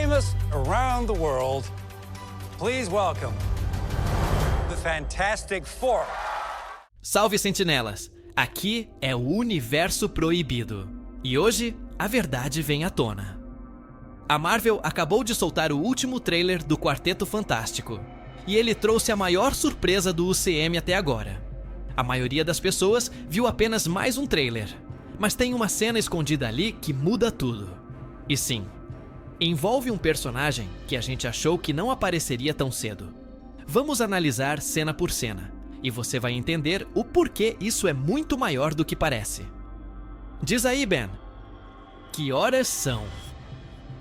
famous around the world, please welcome the Fantastic Four. Salve, sentinelas! Aqui é o Universo Proibido. E hoje, a verdade vem à tona. A Marvel acabou de soltar o último trailer do Quarteto Fantástico. E ele trouxe a maior surpresa do UCM até agora. A maioria das pessoas viu apenas mais um trailer. Mas tem uma cena escondida ali que muda tudo. E sim, envolve um personagem que a gente achou que não apareceria tão cedo. Vamos analisar cena por cena. E você vai entender o porquê isso é muito maior do que parece. Diz aí, Ben. Que horas são?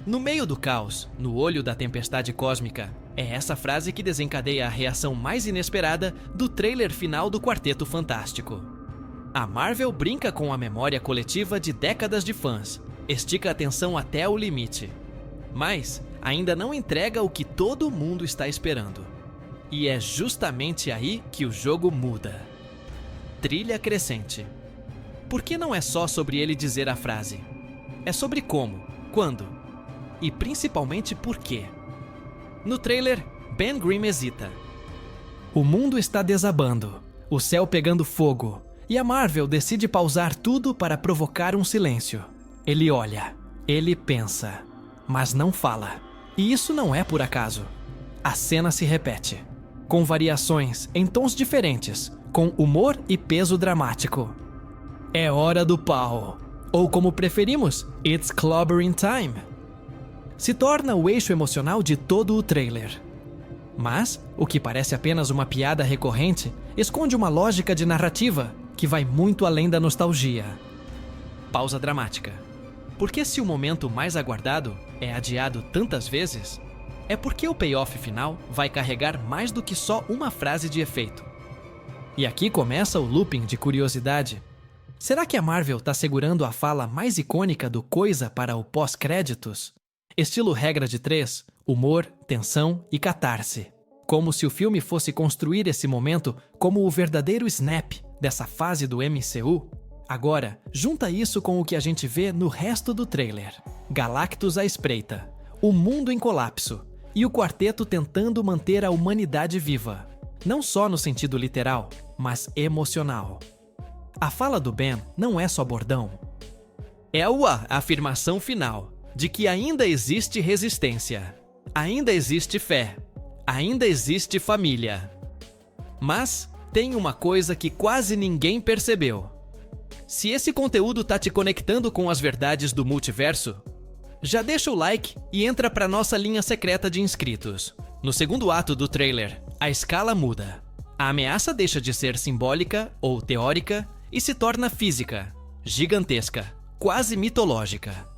No meio do caos, no olho da tempestade cósmica, é essa frase que desencadeia a reação mais inesperada do trailer final do Quarteto Fantástico. A Marvel brinca com a memória coletiva de décadas de fãs, estica a tensão até o limite. Mas ainda não entrega o que todo mundo está esperando. E é justamente aí que o jogo muda. Trilha crescente. Por que não é só sobre ele dizer a frase? É sobre como, quando e principalmente por quê. No trailer, Ben Grimm hesita. O mundo está desabando, o céu pegando fogo, e a Marvel decide pausar tudo para provocar um silêncio. Ele olha, ele pensa, mas não fala. E isso não é por acaso. A cena se repete, com variações em tons diferentes, com humor e peso dramático. É hora do pau, ou como preferimos, It's Clobbering Time. Se torna o eixo emocional de todo o trailer. Mas, o que parece apenas uma piada recorrente, esconde uma lógica de narrativa que vai muito além da nostalgia. Pausa dramática. Porque se o momento mais aguardado é adiado tantas vezes, é porque o payoff final vai carregar mais do que só uma frase de efeito. E aqui começa o looping de curiosidade. Será que a Marvel está segurando a fala mais icônica do Coisa para o pós-créditos? Estilo regra de 3, humor, tensão e catarse. Como se o filme fosse construir esse momento como o verdadeiro snap dessa fase do MCU. Agora, junta isso com o que a gente vê no resto do trailer. Galactus à espreita, o mundo em colapso e o quarteto tentando manter a humanidade viva. Não só no sentido literal, mas emocional. A fala do Ben não é só bordão. É a afirmação final de que ainda existe resistência, ainda existe fé, ainda existe família. Mas tem uma coisa que quase ninguém percebeu. Se esse conteúdo tá te conectando com as verdades do multiverso, já deixa o like e entra pra nossa linha secreta de inscritos. No segundo ato do trailer, a escala muda. A ameaça deixa de ser simbólica ou teórica e se torna física, gigantesca, quase mitológica.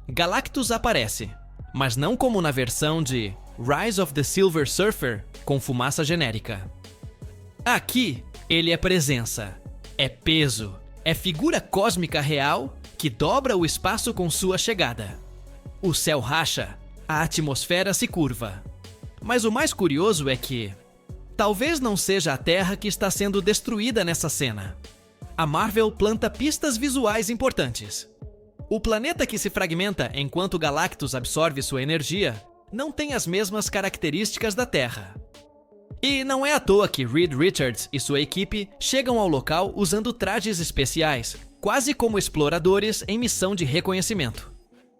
Galactus aparece, mas não como na versão de Rise of the Silver Surfer com fumaça genérica. Aqui, ele é presença, é peso, é figura cósmica real que dobra o espaço com sua chegada. O céu racha, a atmosfera se curva. Mas o mais curioso é que talvez não seja a Terra que está sendo destruída nessa cena. A Marvel planta pistas visuais importantes. O planeta que se fragmenta enquanto Galactus absorve sua energia não tem as mesmas características da Terra. E não é à toa que Reed Richards e sua equipe chegam ao local usando trajes especiais, quase como exploradores em missão de reconhecimento.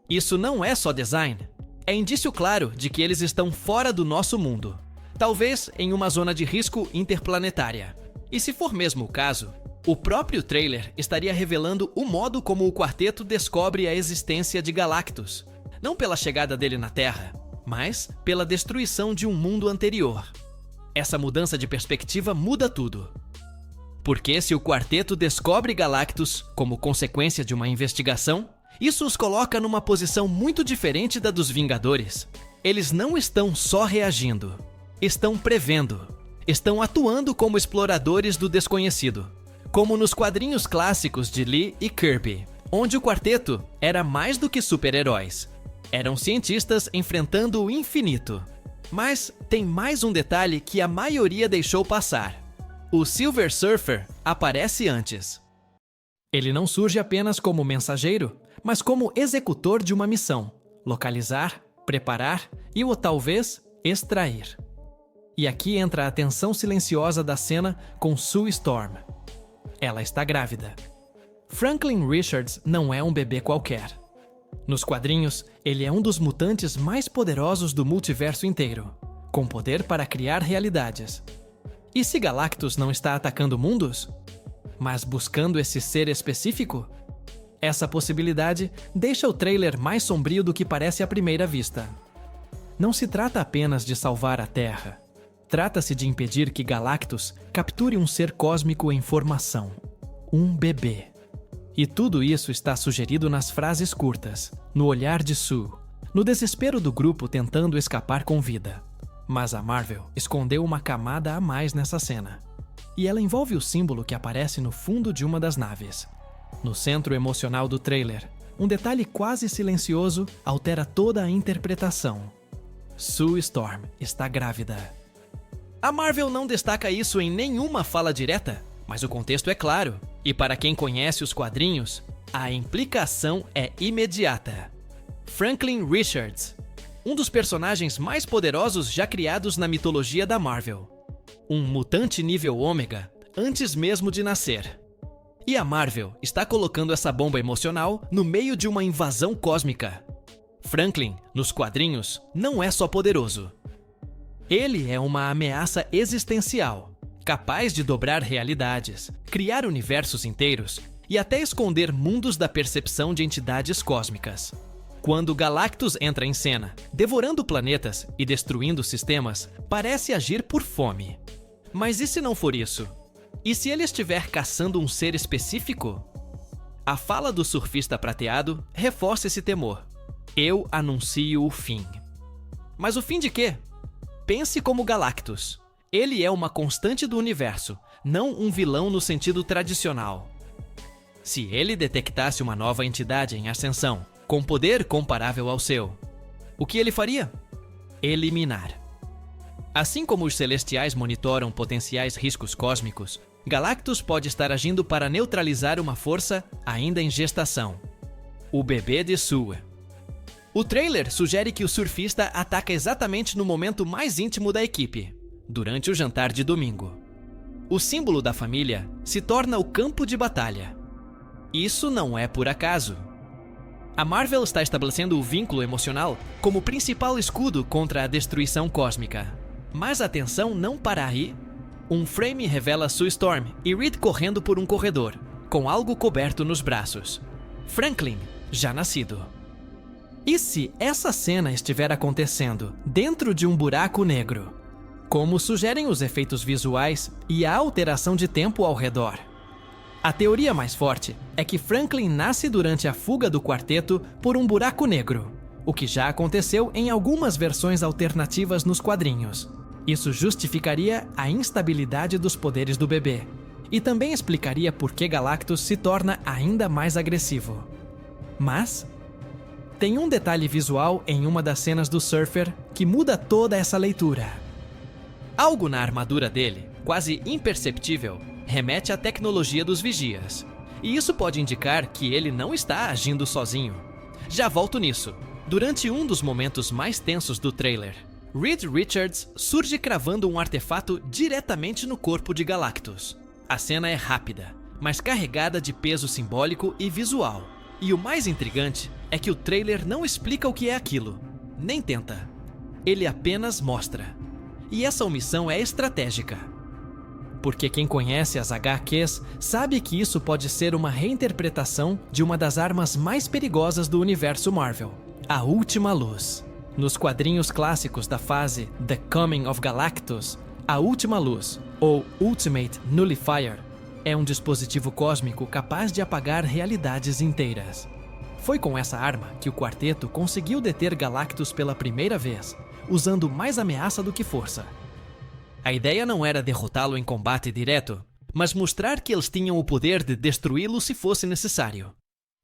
Isso não é só design, é indício claro de que eles estão fora do nosso mundo, talvez em uma zona de risco interplanetária. E se for mesmo o caso, o próprio trailer estaria revelando o modo como o quarteto descobre a existência de Galactus, não pela chegada dele na Terra, mas pela destruição de um mundo anterior. Essa mudança de perspectiva muda tudo. Porque se o quarteto descobre Galactus como consequência de uma investigação, isso os coloca numa posição muito diferente da dos Vingadores. Eles não estão só reagindo, estão prevendo, estão atuando como exploradores do desconhecido. Como nos quadrinhos clássicos de Lee e Kirby, onde o quarteto era mais do que super-heróis. Eram cientistas enfrentando o infinito. Mas tem mais um detalhe que a maioria deixou passar. O Silver Surfer aparece antes. Ele não surge apenas como mensageiro, mas como executor de uma missão: localizar, preparar e ou talvez extrair. E aqui entra a tensão silenciosa da cena com Sue Storm. Ela está grávida. Franklin Richards não é um bebê qualquer. Nos quadrinhos, ele é um dos mutantes mais poderosos do multiverso inteiro, com poder para criar realidades. E se Galactus não está atacando mundos, mas buscando esse ser específico? Essa possibilidade deixa o trailer mais sombrio do que parece à primeira vista. Não se trata apenas de salvar a Terra. Trata-se de impedir que Galactus capture um ser cósmico em formação, um bebê. E tudo isso está sugerido nas frases curtas, no olhar de Sue, no desespero do grupo tentando escapar com vida. Mas a Marvel escondeu uma camada a mais nessa cena. E ela envolve o símbolo que aparece no fundo de uma das naves. No centro emocional do trailer, um detalhe quase silencioso altera toda a interpretação. Sue Storm está grávida. A Marvel não destaca isso em nenhuma fala direta, mas o contexto é claro, e para quem conhece os quadrinhos, a implicação é imediata. Franklin Richards, um dos personagens mais poderosos já criados na mitologia da Marvel. Um mutante nível ômega antes mesmo de nascer. E a Marvel está colocando essa bomba emocional no meio de uma invasão cósmica. Franklin, nos quadrinhos, não é só poderoso. Ele é uma ameaça existencial, capaz de dobrar realidades, criar universos inteiros e até esconder mundos da percepção de entidades cósmicas. Quando Galactus entra em cena, devorando planetas e destruindo sistemas, parece agir por fome. Mas e se não for isso? E se ele estiver caçando um ser específico? A fala do surfista prateado reforça esse temor. Eu anuncio o fim. Mas o fim de quê? Pense como Galactus. Ele é uma constante do universo, não um vilão no sentido tradicional. Se ele detectasse uma nova entidade em ascensão, com poder comparável ao seu, o que ele faria? Eliminar. Assim como os Celestiais monitoram potenciais riscos cósmicos, Galactus pode estar agindo para neutralizar uma força ainda em gestação. O bebê de Sue. O trailer sugere que o surfista ataca exatamente no momento mais íntimo da equipe, durante o jantar de domingo. O símbolo da família se torna o campo de batalha. Isso não é por acaso. A Marvel está estabelecendo o vínculo emocional como principal escudo contra a destruição cósmica. Mas a tensão não para aí. Um frame revela Sue Storm e Reed correndo por um corredor, com algo coberto nos braços. Franklin, já nascido. E se essa cena estiver acontecendo dentro de um buraco negro? Como sugerem os efeitos visuais e a alteração de tempo ao redor? A teoria mais forte é que Franklin nasce durante a fuga do quarteto por um buraco negro, o que já aconteceu em algumas versões alternativas nos quadrinhos. Isso justificaria a instabilidade dos poderes do bebê, e também explicaria por que Galactus se torna ainda mais agressivo. Mas tem um detalhe visual em uma das cenas do Surfer que muda toda essa leitura. Algo na armadura dele, quase imperceptível, remete à tecnologia dos vigias. E isso pode indicar que ele não está agindo sozinho. Já volto nisso. Durante um dos momentos mais tensos do trailer, Reed Richards surge cravando um artefato diretamente no corpo de Galactus. A cena é rápida, mas carregada de peso simbólico e visual. E o mais intrigante é que o trailer não explica o que é aquilo, nem tenta. Ele apenas mostra. E essa omissão é estratégica. Porque quem conhece as HQs sabe que isso pode ser uma reinterpretação de uma das armas mais perigosas do universo Marvel, a Última Luz. Nos quadrinhos clássicos da fase The Coming of Galactus, a Última Luz, ou Ultimate Nullifier, é um dispositivo cósmico capaz de apagar realidades inteiras. Foi com essa arma que o quarteto conseguiu deter Galactus pela primeira vez, usando mais ameaça do que força. A ideia não era derrotá-lo em combate direto, mas mostrar que eles tinham o poder de destruí-lo se fosse necessário.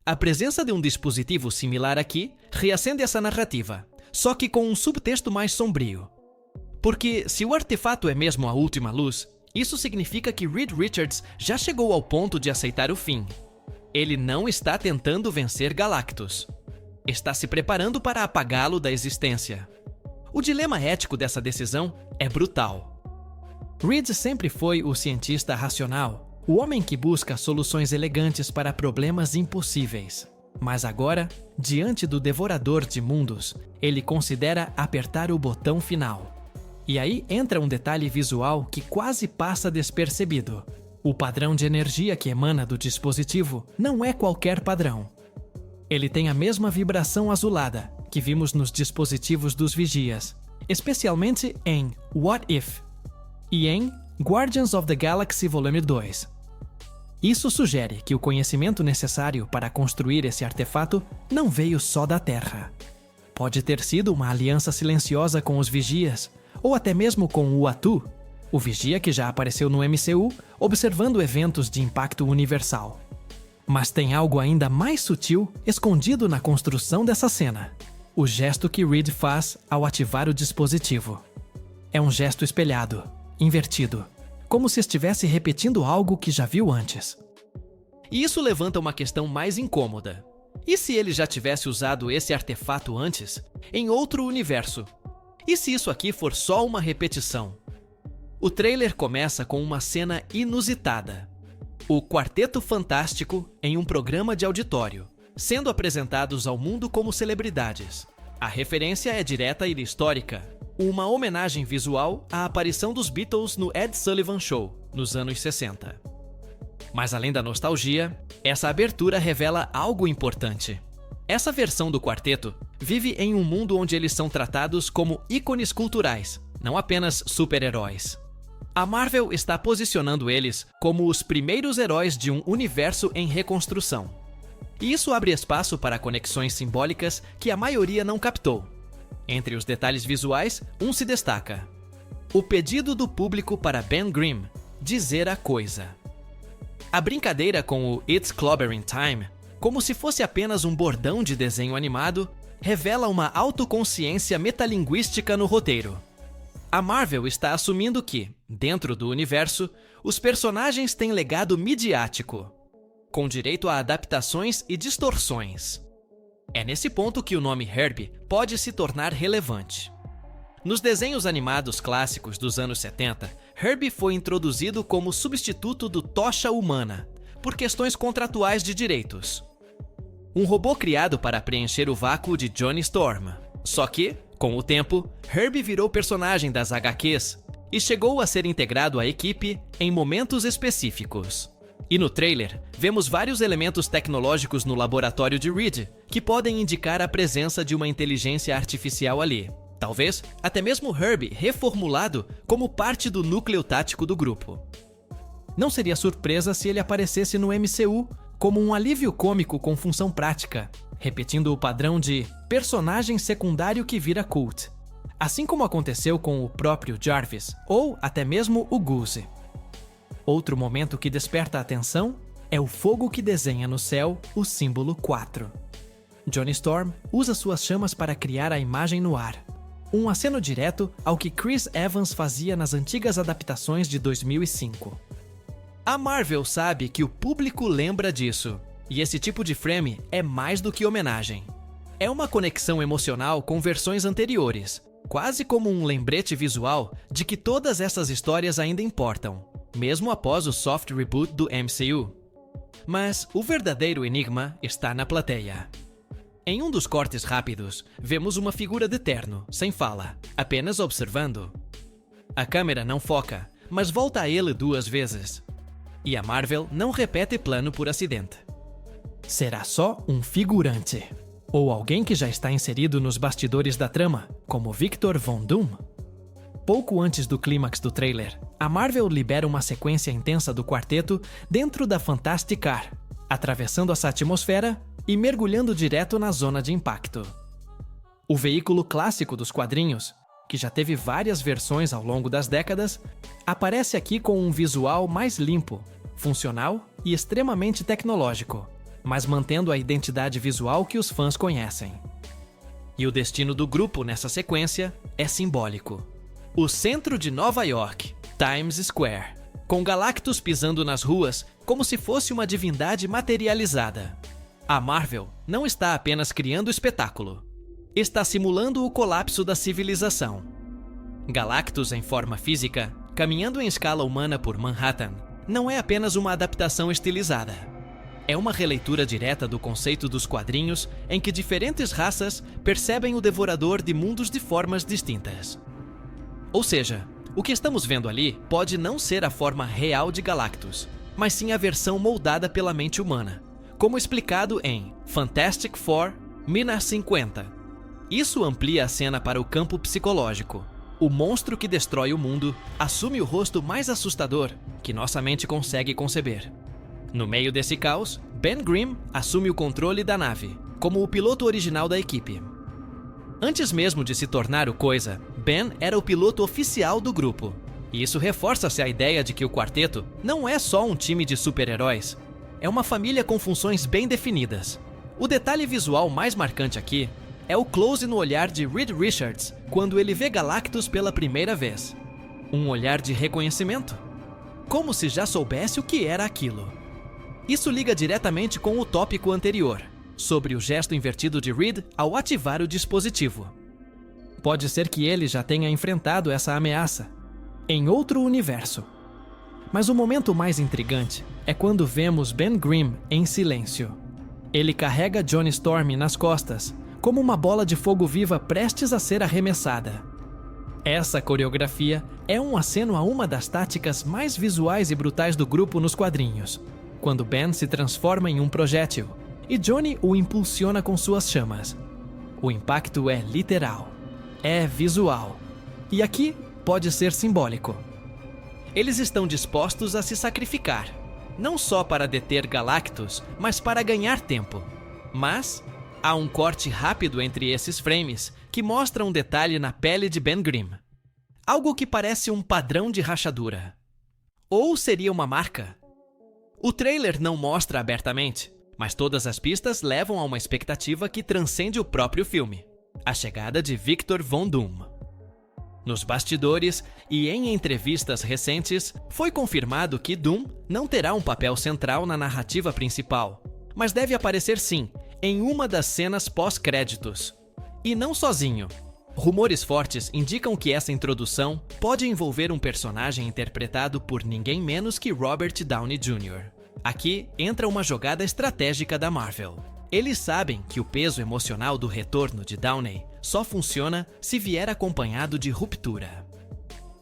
A presença de um dispositivo similar aqui reacende essa narrativa, só que com um subtexto mais sombrio. Porque se o artefato é mesmo a Última Luz, isso significa que Reed Richards já chegou ao ponto de aceitar o fim. Ele não está tentando vencer Galactus. está se preparando para apagá-lo da existência. O dilema ético dessa decisão é brutal. Reed sempre foi o cientista racional, o homem que busca soluções elegantes para problemas impossíveis. Mas agora, diante do devorador de mundos, ele considera apertar o botão final. E aí entra um detalhe visual que quase passa despercebido. O padrão de energia que emana do dispositivo não é qualquer padrão. Ele tem a mesma vibração azulada que vimos nos dispositivos dos vigias, especialmente em What If e em Guardians of the Galaxy Volume 2. Isso sugere que o conhecimento necessário para construir esse artefato não veio só da Terra. Pode ter sido uma aliança silenciosa com os vigias, ou até mesmo com o Uatu, o vigia que já apareceu no MCU, observando eventos de impacto universal. Mas tem algo ainda mais sutil escondido na construção dessa cena. O gesto que Reed faz ao ativar o dispositivo. É um gesto espelhado, invertido, como se estivesse repetindo algo que já viu antes. E isso levanta uma questão mais incômoda. E se ele já tivesse usado esse artefato antes, em outro universo? E se isso aqui for só uma repetição? O trailer começa com uma cena inusitada. O Quarteto Fantástico em um programa de auditório, sendo apresentados ao mundo como celebridades. A referência é direta e histórica, uma homenagem visual à aparição dos Beatles no Ed Sullivan Show, nos anos 60. Mas além da nostalgia, essa abertura revela algo importante. Essa versão do quarteto vive em um mundo onde eles são tratados como ícones culturais, não apenas super-heróis. A Marvel está posicionando eles como os primeiros heróis de um universo em reconstrução. E isso abre espaço para conexões simbólicas que a maioria não captou. Entre os detalhes visuais, um se destaca: o pedido do público para Ben Grimm dizer a coisa. A brincadeira com o It's Clobbering Time, como se fosse apenas um bordão de desenho animado, revela uma autoconsciência metalinguística no roteiro. A Marvel está assumindo que, dentro do universo, os personagens têm legado midiático, com direito a adaptações e distorções. É nesse ponto que o nome Herbie pode se tornar relevante. Nos desenhos animados clássicos dos anos 70, Herbie foi introduzido como substituto do Tocha Humana, por questões contratuais de direitos. Um robô criado para preencher o vácuo de Johnny Storm. Só que, com o tempo, Herbie virou personagem das HQs e chegou a ser integrado à equipe em momentos específicos. E no trailer, vemos vários elementos tecnológicos no laboratório de Reed que podem indicar a presença de uma inteligência artificial ali. Talvez até mesmo Herbie reformulado como parte do núcleo tático do grupo. Não seria surpresa se ele aparecesse no MCU como um alívio cômico com função prática, repetindo o padrão de personagem secundário que vira cult, assim como aconteceu com o próprio Jarvis ou até mesmo o Goose. Outro momento que desperta a atenção é o fogo que desenha no céu o símbolo 4. Johnny Storm usa suas chamas para criar a imagem no ar, um aceno direto ao que Chris Evans fazia nas antigas adaptações de 2005. A Marvel sabe que o público lembra disso, e esse tipo de frame é mais do que homenagem. É uma conexão emocional com versões anteriores, quase como um lembrete visual de que todas essas histórias ainda importam, mesmo após o soft reboot do MCU. Mas o verdadeiro enigma está na plateia. Em um dos cortes rápidos, vemos uma figura de terno, sem fala, apenas observando. A câmera não foca, mas volta a ele 2 vezes. E a Marvel não repete plano por acidente. Será só um figurante? Ou alguém que já está inserido nos bastidores da trama, como Victor Von Doom? Pouco antes do clímax do trailer, a Marvel libera uma sequência intensa do quarteto dentro da Fantastic Car, atravessando essa atmosfera e mergulhando direto na zona de impacto. O veículo clássico dos quadrinhos, que já teve várias versões ao longo das décadas, aparece aqui com um visual mais limpo, funcional e extremamente tecnológico, mas mantendo a identidade visual que os fãs conhecem. E o destino do grupo nessa sequência é simbólico. O centro de Nova York, Times Square, com Galactus pisando nas ruas como se fosse uma divindade materializada. A Marvel não está apenas criando espetáculo. Está simulando o colapso da civilização. Galactus em forma física, caminhando em escala humana por Manhattan, não é apenas uma adaptação estilizada. É uma releitura direta do conceito dos quadrinhos em que diferentes raças percebem o devorador de mundos de formas distintas. Ou seja, o que estamos vendo ali pode não ser a forma real de Galactus, mas sim a versão moldada pela mente humana, como explicado em Fantastic Four, 1950. Isso amplia a cena para o campo psicológico. O monstro que destrói o mundo assume o rosto mais assustador que nossa mente consegue conceber. No meio desse caos, Ben Grimm assume o controle da nave, como o piloto original da equipe. Antes mesmo de se tornar o Coisa, Ben era o piloto oficial do grupo. E isso reforça-se a ideia de que o quarteto não é só um time de super-heróis, é uma família com funções bem definidas. O detalhe visual mais marcante aqui é o close no olhar de Reed Richards quando ele vê Galactus pela primeira vez. Um olhar de reconhecimento, como se já soubesse o que era aquilo. Isso liga diretamente com o tópico anterior, sobre o gesto invertido de Reed ao ativar o dispositivo. Pode ser que ele já tenha enfrentado essa ameaça, em outro universo. Mas o momento mais intrigante é quando vemos Ben Grimm em silêncio. Ele carrega Johnny Storm nas costas, como uma bola de fogo viva prestes a ser arremessada. Essa coreografia é um aceno a uma das táticas mais visuais e brutais do grupo nos quadrinhos, quando Ben se transforma em um projétil e Johnny o impulsiona com suas chamas. O impacto é literal, é visual, e aqui pode ser simbólico. Eles estão dispostos a se sacrificar, não só para deter Galactus, mas para ganhar tempo. Mas há um corte rápido entre esses frames que mostra um detalhe na pele de Ben Grimm. Algo que parece um padrão de rachadura. Ou seria uma marca? O trailer não mostra abertamente, mas todas as pistas levam a uma expectativa que transcende o próprio filme: a chegada de Victor Von Doom. Nos bastidores e em entrevistas recentes, foi confirmado que Doom não terá um papel central na narrativa principal, mas deve aparecer sim, em uma das cenas pós-créditos. E não sozinho. Rumores fortes indicam que essa introdução pode envolver um personagem interpretado por ninguém menos que Robert Downey Jr. Aqui entra uma jogada estratégica da Marvel. Eles sabem que o peso emocional do retorno de Downey só funciona se vier acompanhado de ruptura.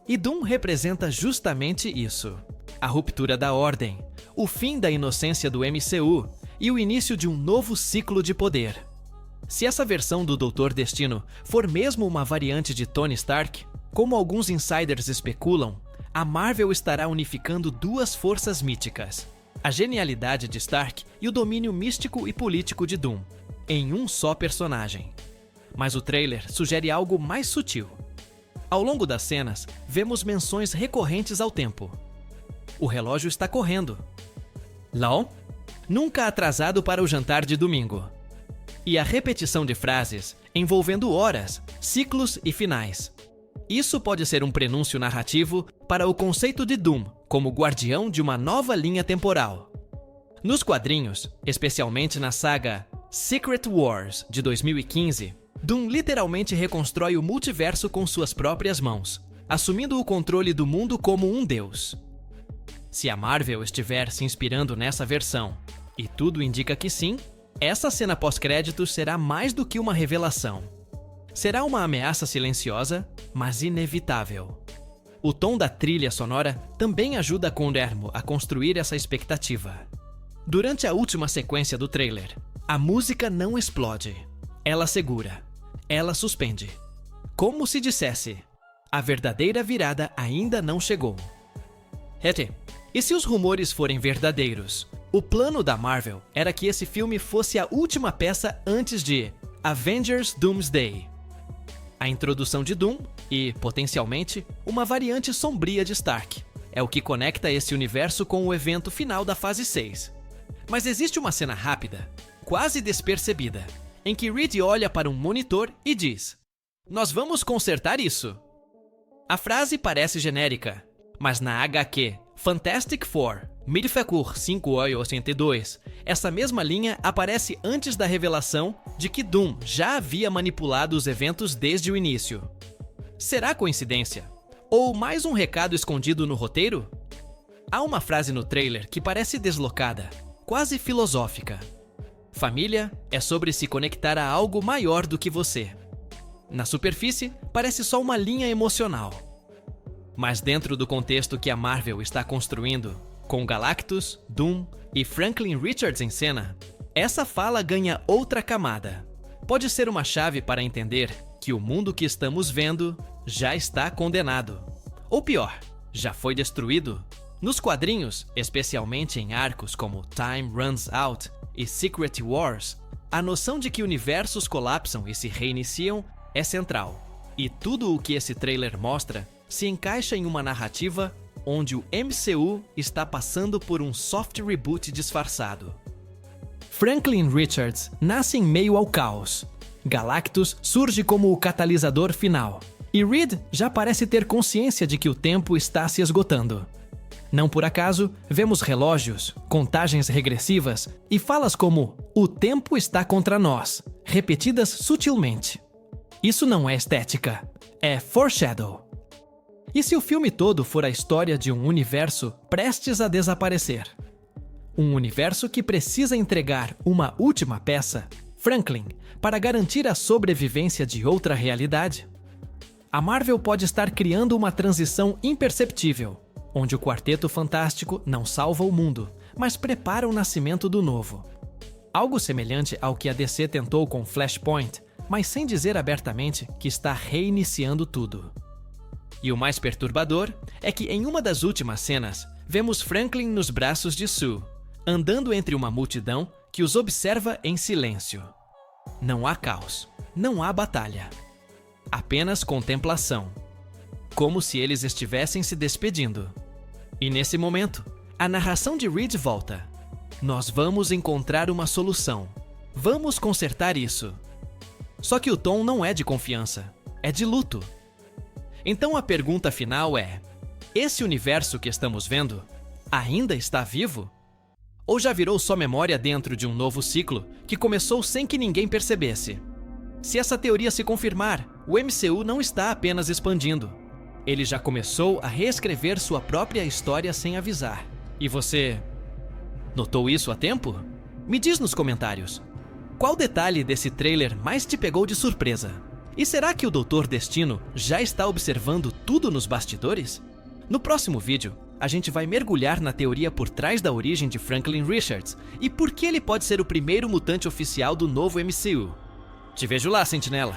E Doom representa justamente isso. A ruptura da ordem, o fim da inocência do MCU e o início de um novo ciclo de poder. Se essa versão do Doutor Destino for mesmo uma variante de Tony Stark, como alguns insiders especulam, a Marvel estará unificando duas forças míticas: a genialidade de Stark e o domínio místico e político de Doom, em um só personagem. Mas o trailer sugere algo mais sutil. Ao longo das cenas, vemos menções recorrentes ao tempo. O relógio está correndo. Lão? Nunca atrasado para o jantar de domingo. E a repetição de frases envolvendo horas, ciclos e finais. Isso pode ser um prenúncio narrativo para o conceito de Doom como guardião de uma nova linha temporal. Nos quadrinhos, especialmente na saga Secret Wars de 2015, Doom literalmente reconstrói o multiverso com suas próprias mãos, assumindo o controle do mundo como um deus. Se a Marvel estiver se inspirando nessa versão, e tudo indica que sim, essa cena pós-créditos será mais do que uma revelação. Será uma ameaça silenciosa, mas inevitável. O tom da trilha sonora também ajuda a Condermo a construir essa expectativa. Durante a última sequência do trailer, a música não explode. Ela segura. Ela suspende. Como se dissesse: a verdadeira virada ainda não chegou. E se os rumores forem verdadeiros? O plano da Marvel era que esse filme fosse a última peça antes de Avengers Doomsday. A introdução de Doom e, potencialmente, uma variante sombria de Stark é o que conecta esse universo com o evento final da fase 6. Mas existe uma cena rápida, quase despercebida, em que Reed olha para um monitor e diz: "Nós vamos consertar isso." A frase parece genérica, mas na HQ Fantastic Four, Midfacur 582. Essa mesma linha aparece antes da revelação de que Doom já havia manipulado os eventos desde o início. Será coincidência? Ou mais um recado escondido no roteiro? Há uma frase no trailer que parece deslocada, quase filosófica. Família é sobre se conectar a algo maior do que você. Na superfície, parece só uma linha emocional. Mas dentro do contexto que a Marvel está construindo, com Galactus, Doom e Franklin Richards em cena, essa fala ganha outra camada. Pode ser uma chave para entender que o mundo que estamos vendo já está condenado. Ou pior, já foi destruído. Nos quadrinhos, especialmente em arcos como Time Runs Out e Secret Wars, a noção de que universos colapsam e se reiniciam é central. E tudo o que esse trailer mostra se encaixa em uma narrativa onde o MCU está passando por um soft reboot disfarçado. Franklin Richards nasce em meio ao caos. Galactus surge como o catalisador final. E Reed já parece ter consciência de que o tempo está se esgotando. Não por acaso, vemos relógios, contagens regressivas e falas como "o tempo está contra nós", repetidas sutilmente. Isso não é estética, é foreshadow. E se o filme todo for a história de um universo prestes a desaparecer? Um universo que precisa entregar uma última peça, Franklin, para garantir a sobrevivência de outra realidade? A Marvel pode estar criando uma transição imperceptível, onde o Quarteto Fantástico não salva o mundo, mas prepara o nascimento do novo. Algo semelhante ao que a DC tentou com Flashpoint, mas sem dizer abertamente que está reiniciando tudo. E o mais perturbador é que em uma das últimas cenas, vemos Franklin nos braços de Sue, andando entre uma multidão que os observa em silêncio. Não há caos, não há batalha. Apenas contemplação. Como se eles estivessem se despedindo. E nesse momento, a narração de Reed volta. Nós vamos encontrar uma solução. Vamos consertar isso. Só que o tom não é de confiança, é de luto. Então a pergunta final é: esse universo que estamos vendo ainda está vivo? Ou já virou só memória dentro de um novo ciclo que começou sem que ninguém percebesse? Se essa teoria se confirmar, o MCU não está apenas expandindo. Ele já começou a reescrever sua própria história sem avisar. E você notou isso a tempo? Me diz nos comentários. Qual detalhe desse trailer mais te pegou de surpresa? E será que o Doutor Destino já está observando tudo nos bastidores? No próximo vídeo, a gente vai mergulhar na teoria por trás da origem de Franklin Richards e por que ele pode ser o primeiro mutante oficial do novo MCU. Te vejo lá, Sentinela!